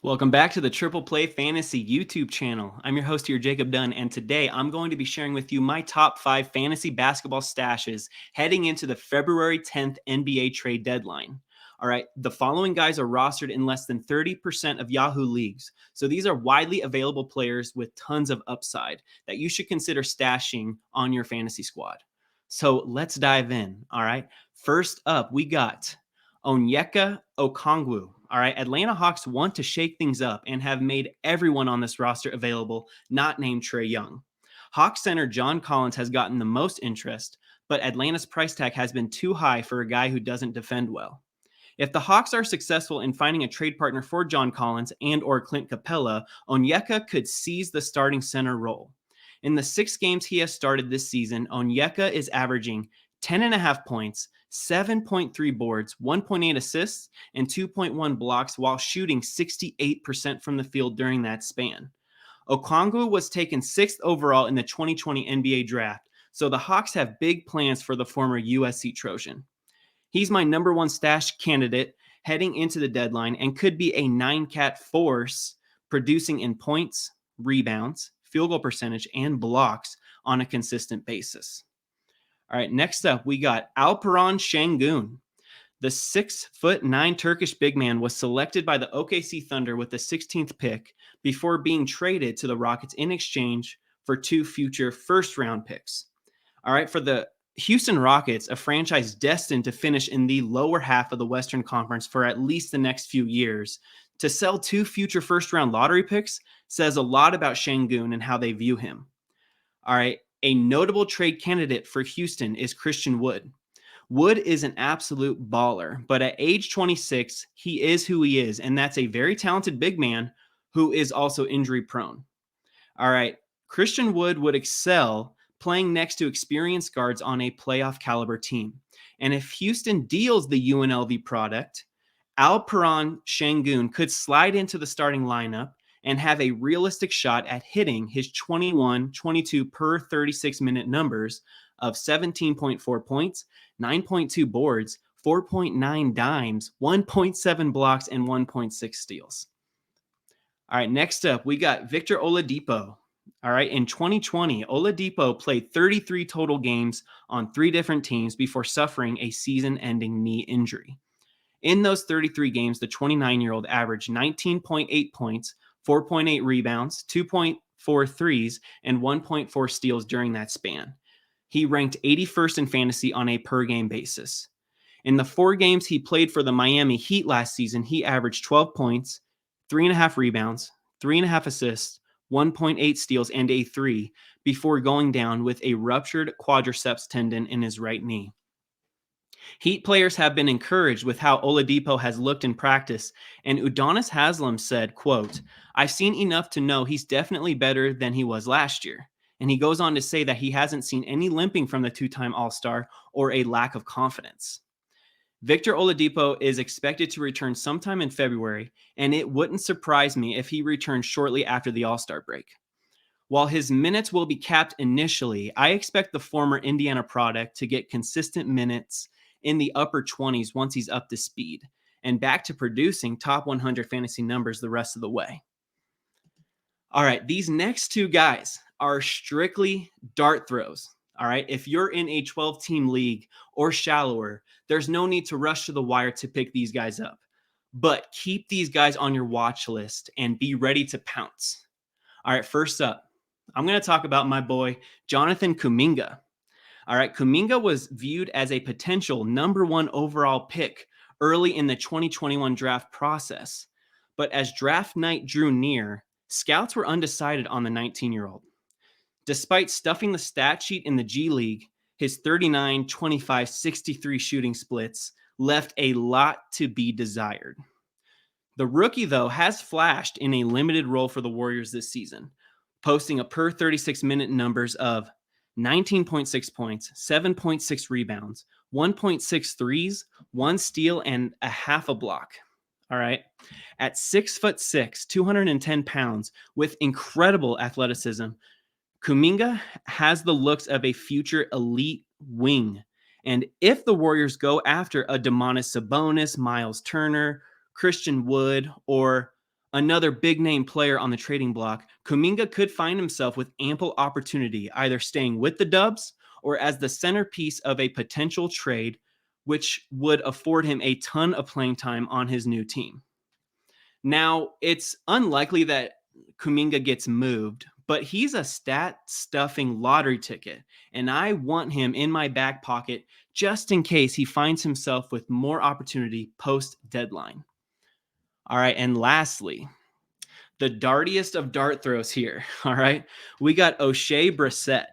Welcome back to the Triple Play Fantasy YouTube channel. I'm your host here, Jacob Dunn, and today I'm going to be sharing with you my top 5 fantasy basketball stashes heading into the February 10th NBA trade deadline. All right, the following guys are rostered in less than 30% of Yahoo leagues. So these are widely available players with tons of upside that you should consider stashing on your fantasy squad. So let's dive in. All right, first up, we got Onyeka Okongwu. All right, Atlanta Hawks want to shake things up and have made everyone on this roster available, not named Trae Young. Hawks center John Collins has gotten the most interest, but Atlanta's price tag has been too high for a guy who doesn't defend well. If the Hawks are successful in finding a trade partner for John Collins and or Clint Capella, Onyeka could seize the starting center role. In the 6 games he has started this season, Onyeka is averaging 10.5 points, 7.3 boards, 1.8 assists, and 2.1 blocks while shooting 68% from the field during that span. Okongwu was taken 6th overall in the 2020 NBA draft, so the Hawks have big plans for the former USC Trojan. He's my number 1 stash candidate heading into the deadline and could be a 9-cat force, producing in points, rebounds, field goal percentage, and blocks on a consistent basis. All right, next up, we got Alperen Sengun. The 6'9" Turkish big man was selected by the OKC Thunder with the 16th pick before being traded to the Rockets in exchange for 2 future first-round picks. All right, for the Houston Rockets, a franchise destined to finish in the lower half of the Western Conference for at least the next few years, to sell 2 future first-round lottery picks says a lot about Sengun and how they view him. All right, a notable trade candidate for Houston is Christian Wood. Wood is an absolute baller, but at age 26, he is who he is, and that's a very talented big man who is also injury prone. All right, Christian Wood would excel playing next to experienced guards on a playoff caliber team. And if Houston deals the UNLV product, Alperen Sengun could slide into the starting lineup and have a realistic shot at hitting his 21-22 per 36-minute numbers of 17.4 points, 9.2 boards, 4.9 dimes, 1.7 blocks, and 1.6 steals. All right, next up, we got Victor Oladipo. All right, in 2020, Oladipo played 33 total games on 3 different teams before suffering a season-ending knee injury. In those 33 games, the 29-year-old averaged 19.8 points, 4.8 rebounds, 2.4 threes, and 1.4 steals during that span. He ranked 81st in fantasy on a per-game basis. In the 4 games he played for the Miami Heat last season, he averaged 12 points, 3.5 rebounds, 3.5 assists, 1.8 steals, and a 3 before going down with a ruptured quadriceps tendon in his right knee. Heat players have been encouraged with how Oladipo has looked in practice, and Udonis Haslem said, quote, "I've seen enough to know he's definitely better than he was last year." And he goes on to say that he hasn't seen any limping from the 2-time All-Star or a lack of confidence. Victor Oladipo is expected to return sometime in February, and it wouldn't surprise me if he returns shortly after the All-Star break. While his minutes will be capped initially, I expect the former Indiana product to get consistent minutes in the upper 20s once he's up to speed and back to producing top 100 fantasy numbers the rest of the way. All right, these next 2 guys are strictly dart throws. All right, if you're in a 12-team league or shallower, there's no need to rush to the wire to pick these guys up. But keep these guys on your watch list and be ready to pounce. All right, first up, I'm going to talk about my boy, Jonathan Kuminga. All right, Kuminga was viewed as a potential number 1 overall pick early in the 2021 draft process. But as draft night drew near, scouts were undecided on the 19-year-old. Despite stuffing the stat sheet in the G League, his 39, 25, 63 shooting splits left a lot to be desired. The rookie, though, has flashed in a limited role for the Warriors this season, posting a per 36-minute numbers of 19.6 points, 7.6 rebounds, 1.6 threes, 1 steal, and a half a block. All right. At 6'6", 210 pounds, with incredible athleticism, Kuminga has the looks of a future elite wing. And if the Warriors go after a Domantas Sabonis, Miles Turner, Christian Wood, or another big name player on the trading block, Kuminga could find himself with ample opportunity, either staying with the Dubs or as the centerpiece of a potential trade, which would afford him a ton of playing time on his new team. Now, it's unlikely that Kuminga gets moved, but he's a stat-stuffing lottery ticket, and I want him in my back pocket just in case he finds himself with more opportunity post-deadline. All right, and lastly, the dartiest of dart throws here, all right? We got Oshae Brissett.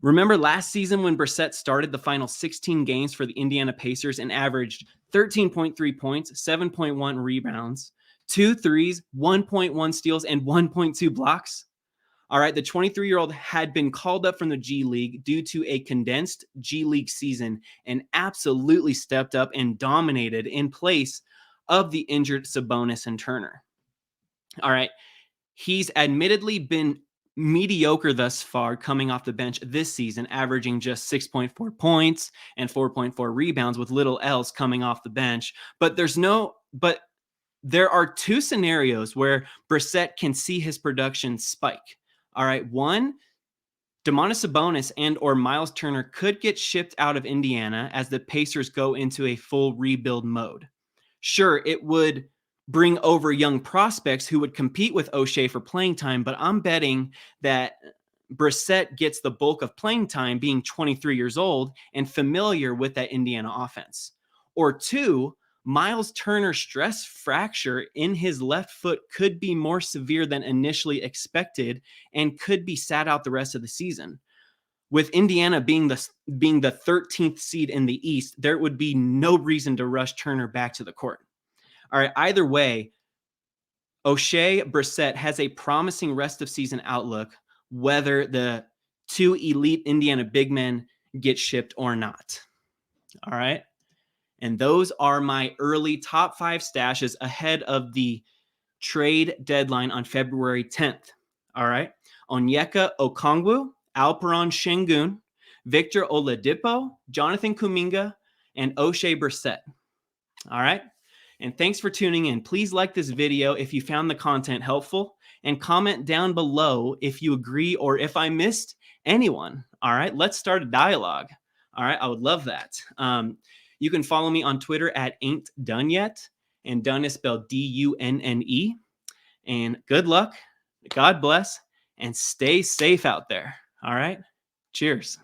Remember last season when Brissett started the final 16 games for the Indiana Pacers and averaged 13.3 points, 7.1 rebounds, 2 threes, 1.1 steals, and 1.2 blocks? All right, the 23-year-old had been called up from the G League due to a condensed G League season and absolutely stepped up and dominated in place of the injured Sabonis and Turner. All right, he's admittedly been mediocre thus far coming off the bench this season, averaging just 6.4 points and 4.4 rebounds with little else coming off the bench. But there are two scenarios where Brissett can see his production spike. All right, one, Domantas Sabonis and or Miles Turner could get shipped out of Indiana as the Pacers go into a full rebuild mode. Sure, it would bring over young prospects who would compete with Oshae for playing time, but I'm betting that Brissett gets the bulk of playing time being 23 years old and familiar with that Indiana offense. Or two, Miles Turner's stress fracture in his left foot could be more severe than initially expected and could be sat out the rest of the season. With Indiana being the 13th seed in the East, there would be no reason to rush Turner back to the court. All right, either way, Oshae Brissett has a promising rest of season outlook, whether the two elite Indiana big men get shipped or not. All right. And those are my early top 5 stashes ahead of the trade deadline on February 10th. All right. Onyeka Okongwu, Alperen Sengun, Victor Oladipo, Jonathan Kuminga, and Oshae Brissett. All right. And thanks for tuning in. Please like this video if you found the content helpful, and comment down below if you agree or if I missed anyone. All right. Let's start a dialogue. All right. I would love that. You can follow me on Twitter at Ain't Done Yet, and done is spelled D-U-N-N-E. And good luck, God bless, and stay safe out there. All right. Cheers.